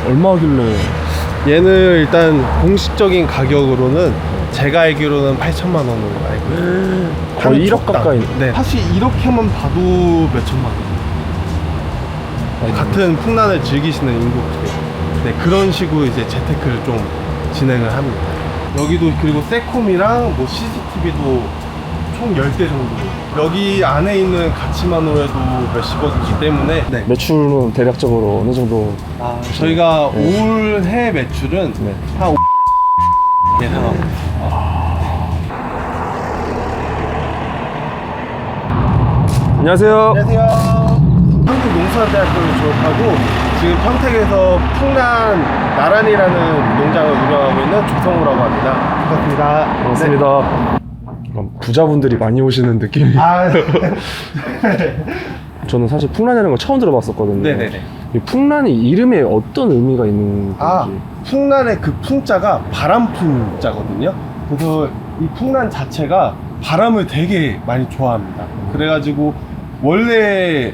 얼마 하길래? 얘는 일단 공식적인 가격으로는 제가 알기로는 8천만 원으로 알고 있어요. 거의 1억 가까이. 네. 사실 이렇게만 봐도 몇 천만 원. 같은 풍란을 즐기시는 인구들, 네, 그런 식으로 이제 재테크를 좀 진행을 합니다. 여기도 그리고 세콤이랑 뭐 CCTV도 총 10대 정도. 여기 안에 있는 가치만으로 해도 몇십억이기 때문에 네. 매출은 대략적으로 어느 정도? 저희가 올해 매출은 한 5 예상하고 안녕하세요. 안녕하세요. 한국농수산대학교를 졸업하고 지금 평택에서 풍란 나란이라는 농장을 운영하고 있는 조성우라고 합니다. 반갑습니다. 반갑습니다. 그럼 부자분들이 많이 오시는 느낌이. 네. 아, 저는 사실 풍란이라는 걸 처음 들어봤었거든요. 네네네. 이 풍란이 이름에 어떤 의미가 있는 건지. 풍란의 그 풍자가 바람풍자거든요. 그래서 이 풍란 자체가 바람을 되게 많이 좋아합니다. 그래가지고 원래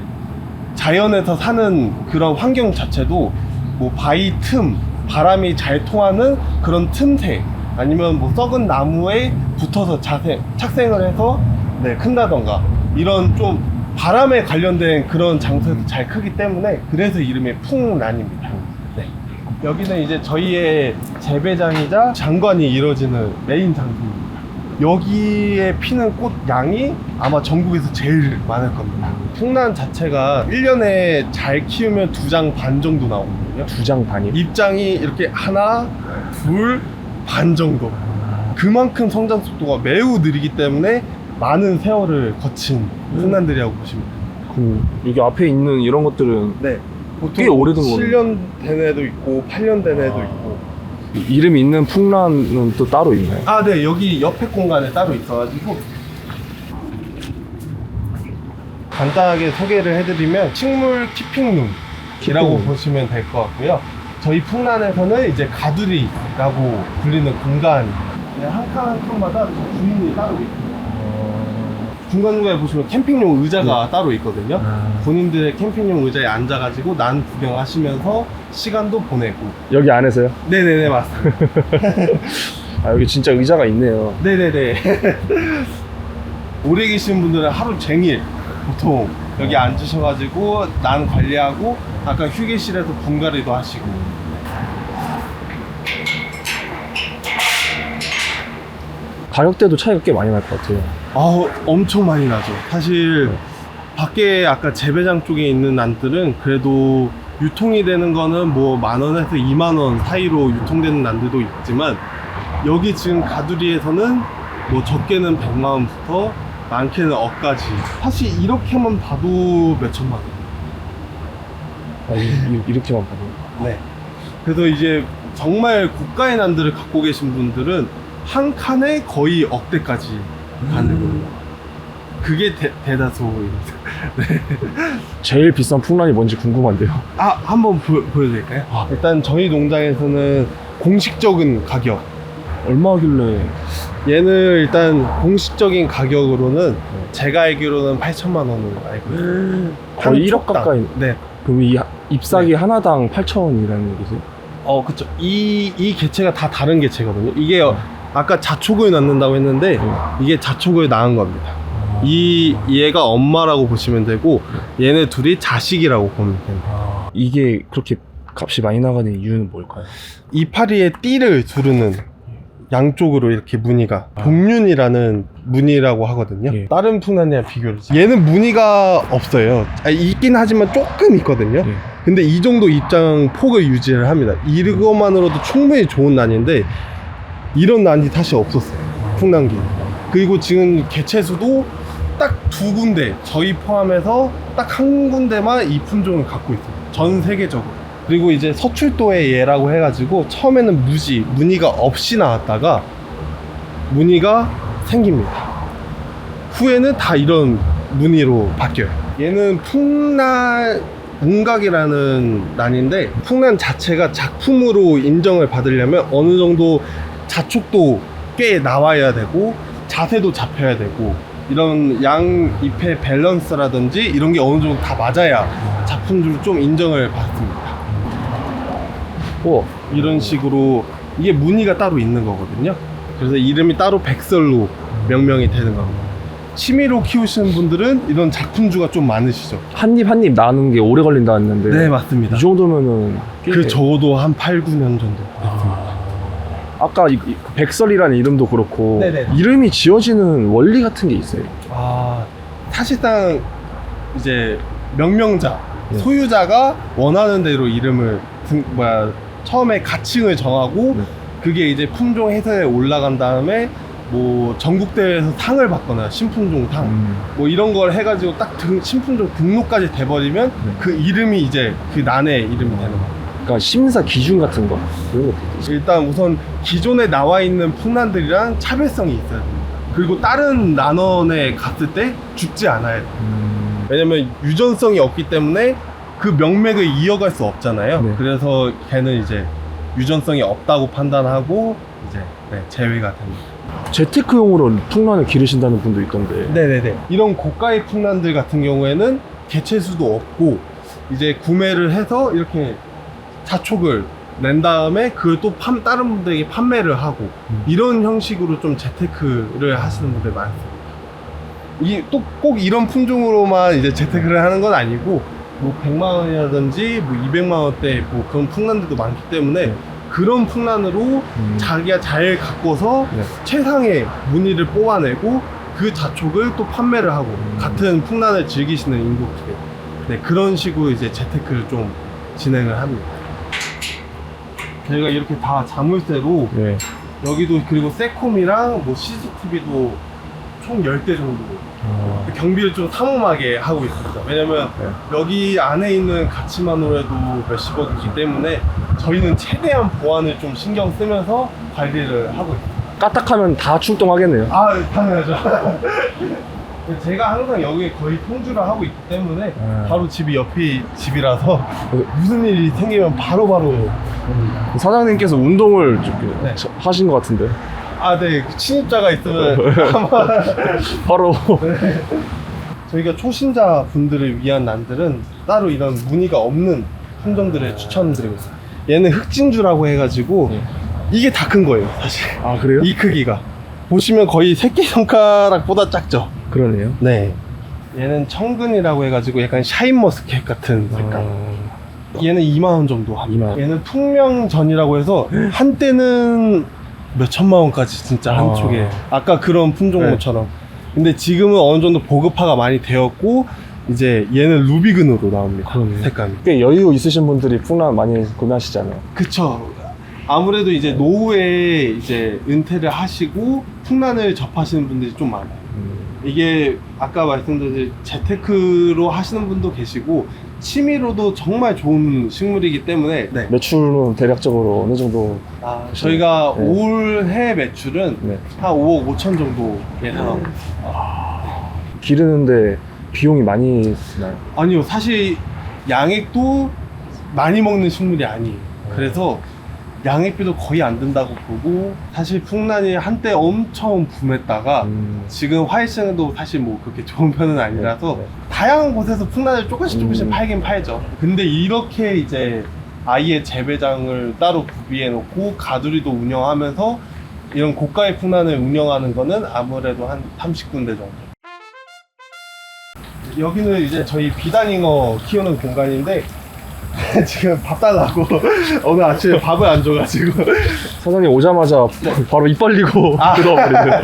자연에서 사는 그런 환경 자체도 뭐 바위 틈, 바람이 잘 통하는 그런 틈새, 아니면 뭐 썩은 나무에 붙어서 착생을 해서 큰다던가 이런 좀 바람에 관련된 그런 장소에서 잘 크기 때문에 그래서 이름이 풍란입니다. 네. 여기는 이제 저희의 재배장이자 장관이 이루어지는 메인 장소입니다. 여기에 피는 꽃 양이 아마 전국에서 제일 많을 겁니다. 풍란 자체가 1년에 잘 키우면 2장 반 정도 나오거든요. 2장 반이요? 입장이 이렇게 하나, 둘, 반 정도. 그만큼 성장 속도가 매우 느리기 때문에 많은 세월을 거친 풍란들이라고 보시면 돼요. 그럼 여기 앞에 있는 이런 것들은 네. 보통 꽤 오래된 거네. 7년 된 애도 있고 8년 된 애도 있고. 이름 있는 풍란은 또 따로 있나요? 아, 네. 여기 옆에 공간에 따로 있어가지고 간단하게 소개를 해드리면 식물 키핑룸이라고 보시면 될 것 같고요. 저희 풍란에서는 이제 가두리라고 불리는 공간입니다. 네, 한 칸 한 칸마다 주인이 따로 있고 중간중간에 보시면 캠핑용 의자가 따로 있거든요. 본인들의 캠핑용 의자에 앉아가지고 난 구경하시면서 시간도 보내고. 여기 안에서요? 네네네, 맞습니다. 아, 여기 진짜 의자가 있네요. 네네네. 오래 계신 분들은 하루 종일 보통 여기 앉으셔가지고 난 관리하고 아까 휴게실에서 분갈이도 하시고. 가격대도 차이가 꽤 많이 날 것 같아요. 엄청 많이 나죠. 사실 밖에 아까 재배장 쪽에 있는 난들은 그래도 유통이 되는 거는 뭐 10,000원에서 20,000원 사이로 유통되는 난들도 있지만 여기 지금 가두리에서는 뭐 적게는 100만원부터 많게는 억까지. 사실 이렇게만 봐도 몇 천만 원. 이렇게만 봐도. 네. 그래서 이제 정말 고가의 난들을 갖고 계신 분들은 한 칸에 거의 억대까지 가는 겁니다. 그게 대다수입니다. 네. 제일 비싼 풍란이 뭔지 궁금한데요. 한번 보여드릴까요? 일단 저희 농장에서는 공식적인 가격, 얼마 하길래? 얘는 일단 공식적인 가격으로는 제가 알기로는 8천만 원으로 알고 있어요. 거의 1억 가까이. 네. 그럼 이 잎사귀 하나당 8,000원이라는 얘기세요? 그쵸. 이 개체가 다 다른 개체거든요. 이게 아까 자촉을 낳는다고 했는데 이게 자촉을 낳은 겁니다. 얘가 엄마라고 보시면 되고 얘네 둘이 자식이라고 보면 됩니다. 이게 그렇게 값이 많이 나가는 이유는 뭘까요? 이파리의 띠를 두르는 양쪽으로 이렇게 무늬가 복륜이라는 무늬라고 하거든요. 예. 다른 풍란이랑 비교를 얘는 무늬가 없어요. 있긴 하지만 조금 있거든요. 예. 근데 이 정도 입장 폭을 유지를 합니다. 이것만으로도 충분히 좋은 난인데 이런 난이 사실 없었어요. 풍란기. 그리고 지금 개체수도 딱 2군데, 저희 포함해서 딱 한 군데만 이 품종을 갖고 있어요. 전 세계적으로. 그리고 이제 서출도의 얘라고 해가지고 처음에는 무늬가 없이 나왔다가 무늬가 생깁니다. 후에는 다 이런 무늬로 바뀌어요. 얘는 풍란 웅각이라는 난인데 풍란 자체가 작품으로 인정을 받으려면 어느 정도 자촉도 꽤 나와야 되고 자세도 잡혀야 되고 이런 양 잎의 밸런스라든지 이런 게 어느 정도 다 맞아야 작품으로 좀 인정을 받습니다. 우와. 이런 식으로 이게 무늬가 따로 있는 거거든요. 그래서 이름이 따로 백설로 명명이 되는 겁니다. 취미로 키우시는 분들은 이런 작품주가 좀 많으시죠? 한 입 한 입 나는 게 오래 걸린다 했는데. 네, 맞습니다. 이 정도면은. 그 적어도 한 8, 9년 정도. 아까 백설이라는 이름도 그렇고. 네네. 이름이 지어지는 원리 같은 게 있어요. 사실상 이제 명명자, 네. 소유자가 원하는 대로 이름을 처음에 가칭을 정하고 네. 그게 이제 품종 해설에 올라간 다음에 뭐 전국 대회에서 상을 받거나 신품종 상 뭐 이런 걸 해가지고 딱 신품종 등록까지 돼버리면 네. 그 이름이 이제 그 난의 이름이 되는 거예요. 그러니까 심사 기준 같은 거 이런 것도 있죠. 일단 우선 기존에 나와 있는 풍란들이랑 차별성이 있어야 됩니다. 그리고 다른 난원에 갔을 때 죽지 않아야 돼요. 왜냐면 유전성이 없기 때문에 그 명맥을 이어갈 수 없잖아요. 네. 그래서 걔는 이제 유전성이 없다고 판단하고 이제 제외가 됩니다. 재테크용으로 풍란을 기르신다는 분도 있던데. 네네네. 이런 고가의 풍란들 같은 경우에는 개체수도 없고 이제 구매를 해서 이렇게 자촉을 낸 다음에 그걸 또 다른 분들에게 판매를 하고 이런 형식으로 좀 재테크를 하시는 분들 많습니다. 이게 또 꼭 이런 품종으로만 이제 재테크를 하는 건 아니고 뭐 100만 원이라든지 뭐 200만 원대 뭐 그런 풍란들도 많기 때문에 네. 그런 풍란으로 자기가 잘 가꿔서 네. 최상의 무늬를 뽑아내고 그 자촉을 또 판매를 하고 같은 풍란을 즐기시는 인구들, 네, 그런 식으로 이제 재테크를 좀 진행을 합니다. 저희가 이렇게 다 자물쇠로 네. 여기도 그리고 세콤이랑 뭐 CCTV도 총 10대 정도 경비를 좀 삼엄하게 하고 있습니다. 왜냐면 여기 안에 있는 가치만으로 해도 몇십억이기 때문에 저희는 최대한 보안을 좀 신경 쓰면서 관리를 하고 있습니다. 까딱하면 다 출동하겠네요. 당연하죠. 제가 항상 여기에 거의 통주를 하고 있기 때문에 바로 집이 옆이 집이라서 무슨 일이 생기면 바로바로 사장님께서 운동을 좀 네. 하신 것 같은데. 네. 침입자가 있으면 아마 바로. 저희가 초신자 분들을 위한 난들은 따로 이런 무늬가 없는 품종들을 추천드리고 있어요. 얘는 흑진주라고 해가지고 이게 다 큰 거예요, 사실. 아, 그래요? 이 크기가 보시면 거의 새끼손가락보다 작죠. 그러네요. 네. 얘는 청근이라고 해가지고 약간 샤인머스켓 같은 색깔. 얘는 2만 원 정도 합니다. 2만 원. 얘는 풍명전이라고 해서 한때는 몇 천만 원까지 진짜 한쪽에 아까 그런 품종모처럼. 근데 지금은 어느 정도 보급화가 많이 되었고 이제 얘는 루비근으로 나옵니다. 그러네. 색감이. 꽤 여유 있으신 분들이 풍란 많이 구매하시잖아요. 그쵸. 아무래도 이제 노후에 이제 은퇴를 하시고 풍란을 접하시는 분들이 좀 많아요. 이게 아까 말씀드린 재테크로 하시는 분도 계시고 취미로도 정말 좋은 식물이기 때문에 매출은 대략적으로 어느 정도? 저희가 네. 올해 매출은 네. 한 5억 5천 정도 예상하고 기르는데 비용이 많이 드나요? 아니요, 사실 양액도 많이 먹는 식물이 아니에요. 그래서 양액비도 거의 안 든다고 보고 사실 풍란이 한때 엄청 붐했다가 지금 화이싱도 사실 뭐 그렇게 좋은 편은 아니라서 다양한 곳에서 풍란을 조금씩 팔긴 팔죠. 근데 이렇게 이제 아예 재배장을 따로 구비해 놓고 가두리도 운영하면서 이런 고가의 풍란을 운영하는 거는 아무래도 한 30군데 정도. 여기는 이제 저희 비단잉어 키우는 공간인데 지금 밥 달라고 오늘 아침에 밥을 안 줘가지고 사장님 오자마자 바로 입 벌리고 들어와버리네요.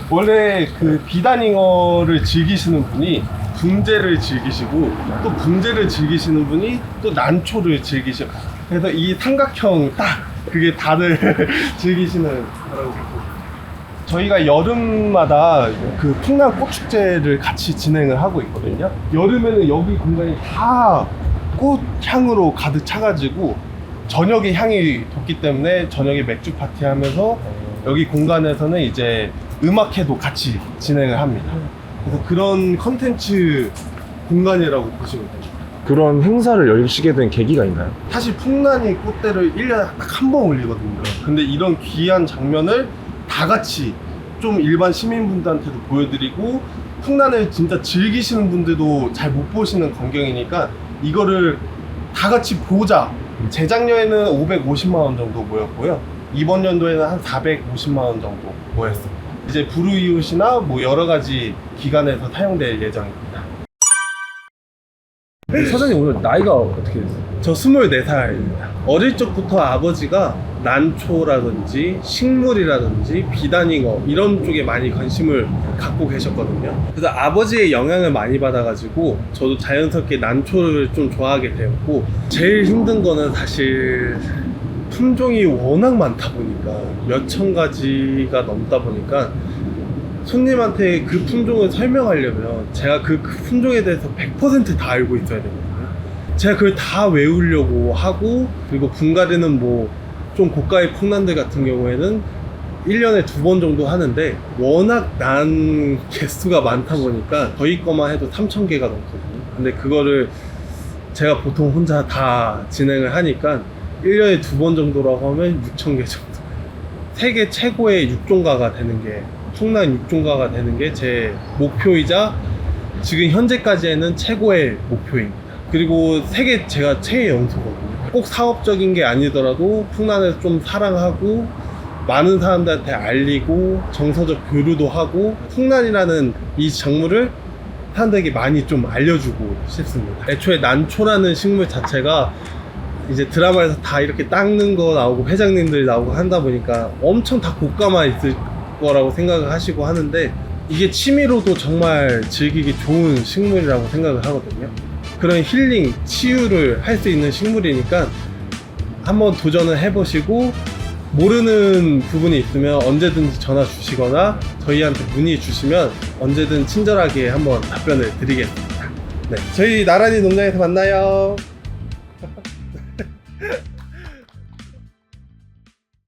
원래 그 비단잉어를 즐기시는 분이 분재를 즐기시고 또 분재를 즐기시는 분이 또 난초를 즐기시고 그래서 이 삼각형 딱 그게 다들 즐기시는 그런 제품. 저희가 여름마다 그 풍란 꽃축제를 같이 진행을 하고 있거든요. 여름에는 여기 공간이 다 꽃향으로 가득 차가지고 저녁에 향이 돋기 때문에 저녁에 맥주 파티 하면서 여기 공간에서는 이제 음악회도 같이 진행을 합니다. 그래서 그런 컨텐츠 공간이라고 보시면 돼요. 그런 행사를 열시게 된 계기가 있나요? 사실 풍란이 꽃대를 1년에 딱 한 번 올리거든요. 근데 이런 귀한 장면을 다 같이 좀 일반 시민분들한테도 보여드리고 풍란을 진짜 즐기시는 분들도 잘 못 보시는 광경이니까 이거를 다 같이 보자 재작년에는 550만 원 정도 모였고요. 이번 연도에는 한 450만 원 정도 모였습니다. 이제 불우이웃이나 뭐 여러 가지 기관에서 사용될 예정입니다. 사장님 오늘 나이가 어떻게 되세요? 저 24살입니다. 어릴 적부터 아버지가 난초라든지 식물이라든지 비단잉어 이런 쪽에 많이 관심을 갖고 계셨거든요. 그래서 아버지의 영향을 많이 받아가지고 저도 자연스럽게 난초를 좀 좋아하게 되었고, 제일 힘든 거는 사실 품종이 워낙 많다 보니까 몇천 가지가 넘다 보니까 손님한테 그 품종을 설명하려면 제가 그 품종에 대해서 100% 다 알고 있어야 되거든요. 제가 그걸 다 외우려고 하고, 그리고 분갈이는 뭐 좀 고가의 풍란들 같은 경우에는 1년에 2번 정도 하는데 워낙 난 개수가 많다 보니까 저희 거만 해도 3,000개가 넘거든요. 근데 그거를 제가 보통 혼자 다 진행을 하니까 1년에 2번 정도라고 하면 6,000개 정도. 세계 최고의 육종가가 되는 게, 풍란 육종가가 되는 게 제 목표이자 지금 현재까지는 최고의 목표입니다. 그리고 세계 제가 최애 연소거든요. 꼭 사업적인 게 아니더라도 풍란을 좀 사랑하고 많은 사람들한테 알리고 정서적 교류도 하고 풍란이라는 이 작물을 사람들에게 많이 좀 알려주고 싶습니다. 애초에 난초라는 식물 자체가 이제 드라마에서 다 이렇게 닦는 거 나오고 회장님들이 나오고 한다 보니까 엄청 다 고가만 있을 거라고 생각을 하시고 하는데, 이게 취미로도 정말 즐기기 좋은 식물이라고 생각을 하거든요. 그런 힐링, 치유를 할 수 있는 식물이니까 한번 도전을 해보시고, 모르는 부분이 있으면 언제든지 전화 주시거나 저희한테 문의 주시면 언제든 친절하게 한번 답변을 드리겠습니다. 네, 저희 나란히 농장에서 만나요.